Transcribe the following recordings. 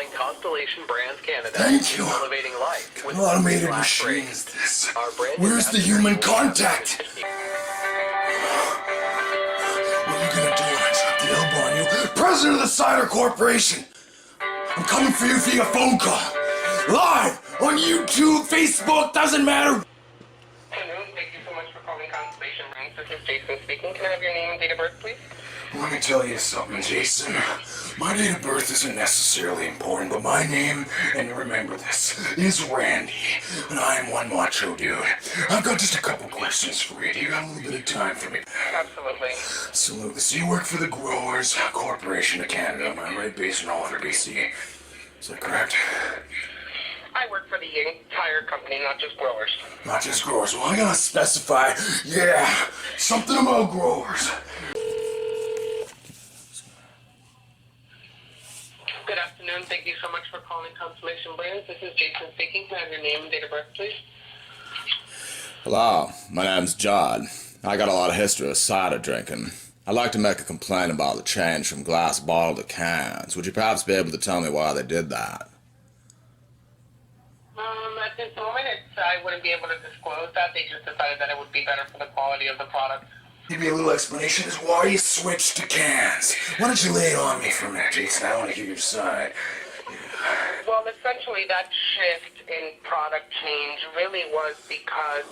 calling Constellation Brands Canada. Thank you. Elevating life with Automated flash machine rate. is this? Our brand Where's the ambassador human will contact? have- What are you gonna do when I drop the elbow on you? President of the Cider Corporation! I'm coming for you via phone call. Live on YouTube, Facebook, doesn't matter. Afternoon. Thank you so much for calling Constellation Brands. This is Jason speaking. Can I have your name and date of birth, please? Let me tell you something, Jason. My date of birth isn't necessarily important, but my name, and remember this, is Randy. And I am one macho dude. I've got just a couple questions for you. Do you got a little bit of time for me? Absolutely. Absolutely. So you work for the Growers Corporation of Canada, am I right? Based in Oliver, BC. Is that correct? I work for the entire company, not just Growers. Not just Growers. Well, I gotta specify, yeah, something about Growers. Good afternoon. Thank you so much for calling Constellation Brands. This is Jason speaking. Can I have your name and date of birth, please? Hello, my name's Jud. I got a lot of history of cider drinking. I'd like to make a complaint about the change from glass bottle to cans. Would you perhaps be able to tell me why they did that? At this moment, I wouldn't be able to disclose that. They just decided that it would be better for the quality of the product. Maybe a little explanation is why you switched to cans. Why don't you lay it on me for a minute, Jason? I want to hear your side. Well, essentially, that shift in product change really was because,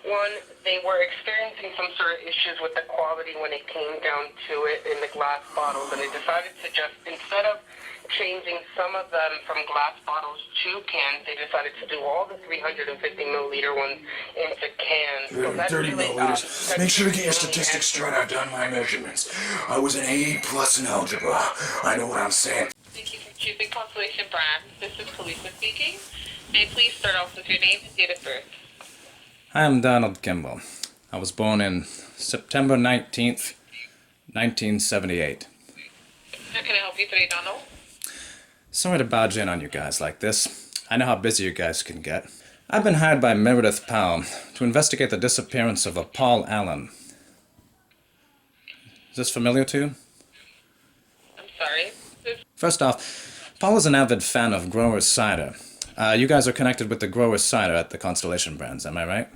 one, they were experiencing some sort of issues with the quality when it came down to it in the glass bottles, and they decided to just, instead of changing some of them from glass bottles to cans, they decided to do all the 350 milliliter ones into cans. So that's 30 really, milliliters. Make sure to get your statistics straight. I've done my measurements. I was an A+ in algebra. I know what I'm saying. Thank you for choosing Constellation Brands. This is Talisa speaking. May I please start off with your name and date of birth? I am Donald Kimball. I was born in September 19th, 1978. How can I help you today, Donald? Sorry to barge in on you guys like this. I know how busy you guys can get. I've been hired by Meredith Powell to investigate the disappearance of a Paul Allen. Is this familiar to you? I'm sorry. First off, Paul is an avid fan of Growers Cider. You guys are connected with the Growers Cider at the Constellation Brands, am I right?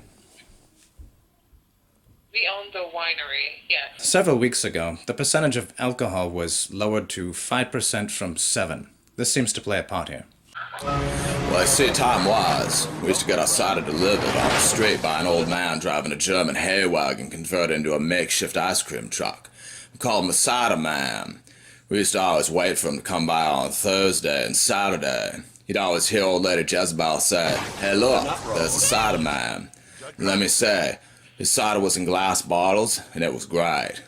We own the winery, yes. Several weeks ago, the percentage of alcohol was lowered to 5% from 7%. This seems to play a part here. Well, I see, time was, we used to get our cider delivered on the street by an old man driving a German hay wagon converted into a makeshift ice cream truck. We called him the Cider Man. We used to always wait for him to come by on Thursday and Saturday. You'd always hear old lady Jezebel say, "Hey look, there's the Cider Man." And let me say, his cider was in glass bottles, and it was great.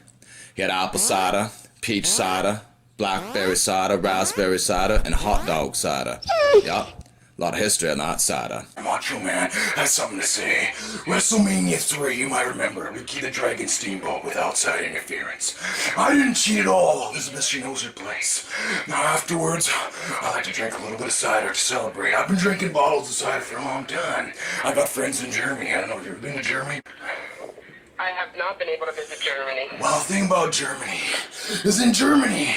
He had apple cider, peach cider, blackberry cider, raspberry cider, and hot dog cider. Yup, a lot of history in that cider. Macho Man has something to say. WrestleMania 3, you might remember, Ricky the Dragon Steamboat with outside interference. I didn't cheat at all. Elizabeth, she knows her place. Now afterwards, I like to drink a little bit of cider to celebrate. I've been drinking bottles of cider for a long time. I got friends in Germany. I don't know if you've ever been to Germany. I have not been able to visit Germany. Well, the thing about Germany is in Germany,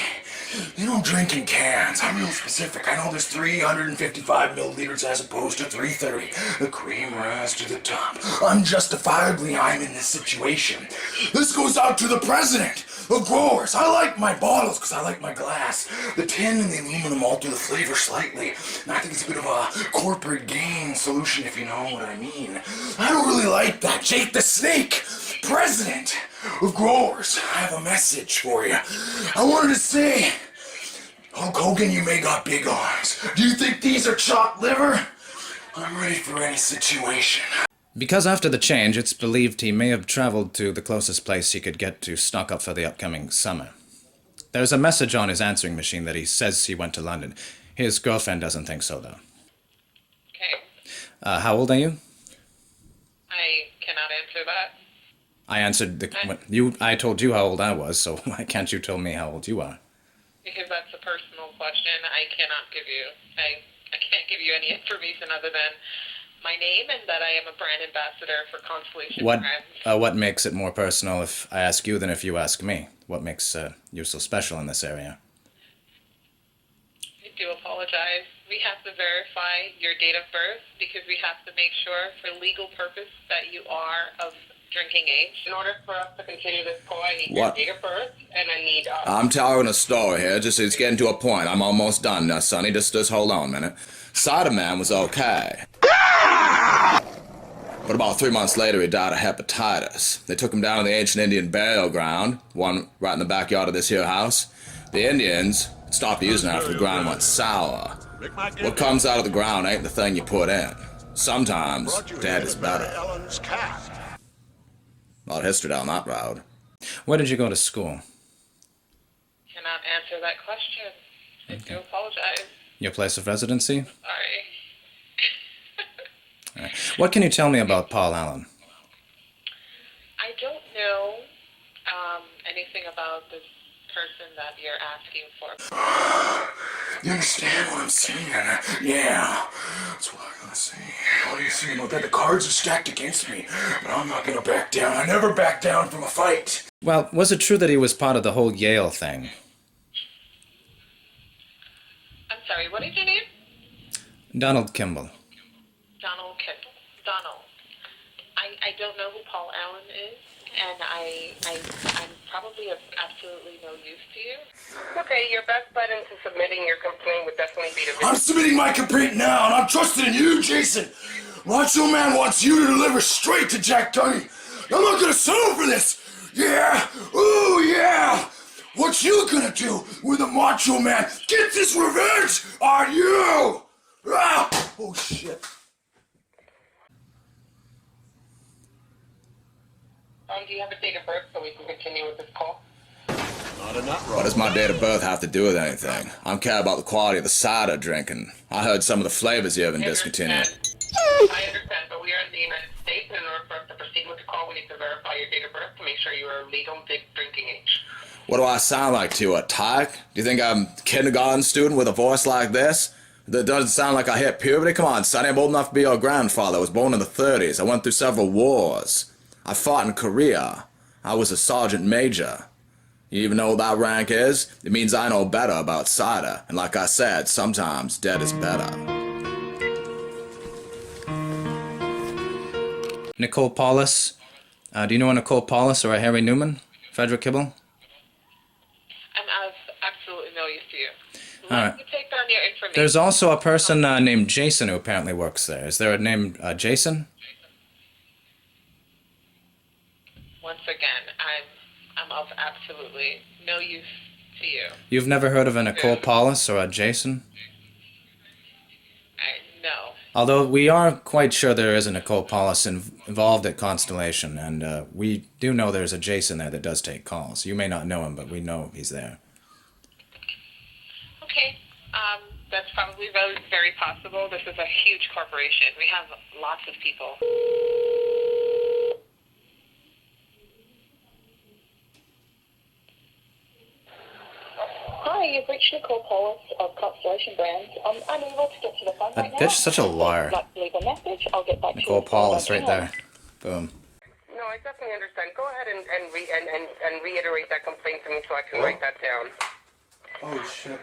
they don't drink in cans. I'm real specific. I know there's 355 milliliters as opposed to 330. The cream rise to the top. Unjustifiably, I'm in this situation. This goes out to the president of Growers. I like my bottles because I like my glass. The tin and the aluminum alter the flavor slightly. And I think it's a bit of a corporate gain solution, if you know what I mean. I don't really like that. Jake the Snake, president of Growers, I have a message for you. I wanted to say, Hulk Hogan, you may got big arms. Do you think these are chopped liver? I'm ready for any situation. Because after the change, it's believed he may have traveled to the closest place he could get to stock up for the upcoming summer. There's a message on his answering machine that he says he went to London. His girlfriend doesn't think so, though. Okay. How old are you? I cannot answer that. I answered I told you how old I was, so why can't you tell me how old you are? Because that's a personal question. I cannot give you. I can't give you any information other than my name and that I am a brand ambassador for Constellation Brands. What makes it more personal if I ask you than if you ask me? What makes you so special in this area? do apologize. We have to verify your date of birth because we have to make sure for legal purpose that you are of drinking age. In order for us to continue this call, I need What? your date of birth, and I need... I'm telling a story here. Just it's getting to a point. I'm almost done now, Sonny. Just hold on a minute. Cider Man was okay. But about 3 months later, he died of hepatitis. They took him down to the ancient Indian burial ground, one right in the backyard of this here house. The Indians stopped using it after the ground went sour. What comes out of the ground ain't the thing you put in. Sometimes, dead is better. A lot of history down that road. Where did you go to school? Cannot answer that question. I do apologize. Your place of residency? Sorry. All right. What can you tell me about Paul Allen? I don't know anything about this person that you're asking for. You understand what I'm saying? Yeah, that's what I'm gonna say. What do you think about that? The cards are stacked against me, but I'm not gonna back down. I never back down from a fight. Well, was it true that he was part of the whole Yale thing? I'm sorry, what is your name? Donald Kimball. Donald Kimball. Donald. I don't know who Paul Allen is, and I'm probably of absolutely no use to you. Okay, your best bet into submitting your complaint would definitely be to... I'm submitting my complaint now, and I'm trusting in you, Jason. Macho Man wants you to deliver straight to Jack Tunney. I'm not gonna settle for this. Yeah, ooh yeah. What you gonna do when the Macho Man gets his revenge on you? Ah! Oh shit. Do you have a date of birth so we can continue with this call? What does my date of birth have to do with anything? I don't care about the quality of the cider drinking. I heard some of the flavors you haven't discontinued. I understand, but we are in the United States, and in order for us to proceed with the call, we need to verify your date of birth to make sure you are legal drinking age. What do I sound like to you, a tyke? Do you think I'm a kindergarten student with a voice like this? That doesn't sound like I hit puberty? Come on, Sonny, I'm old enough to be your grandfather. I was born in the 30s. I went through several wars. I fought in Korea. I was a sergeant major. You even know what that rank is? It means I know better about cider. And like I said, sometimes dead is better. Nicole Paulus. Do you know a Nicole Paulus or a Harry Newman? Frederick Kibble? I'm of absolutely no use to you. All Let right. me take down your information. There's also a person named Jason who apparently works there. Is there a name Jason? Once again, I'm of absolutely no use to you. You've never heard of a Nicole Paulus or a Jason? No. Although we are quite sure there is a Nicole Paulus involved at Constellation, and we do know there's a Jason there that does take calls. You may not know him, but we know he's there. Okay. That's probably very, very possible. This is a huge corporation. We have lots of people. Hi, you've reached Nicole Paulus of Constellation Brands. I'm unable to get to the phone right now. That bitch is such a liar. If you'd like to leave a message, I'll get back to you. Nicole as soon as I Paulus right can. there. Boom. No, I definitely understand. Go ahead and reiterate that complaint to me so I can write that down. Oh shit.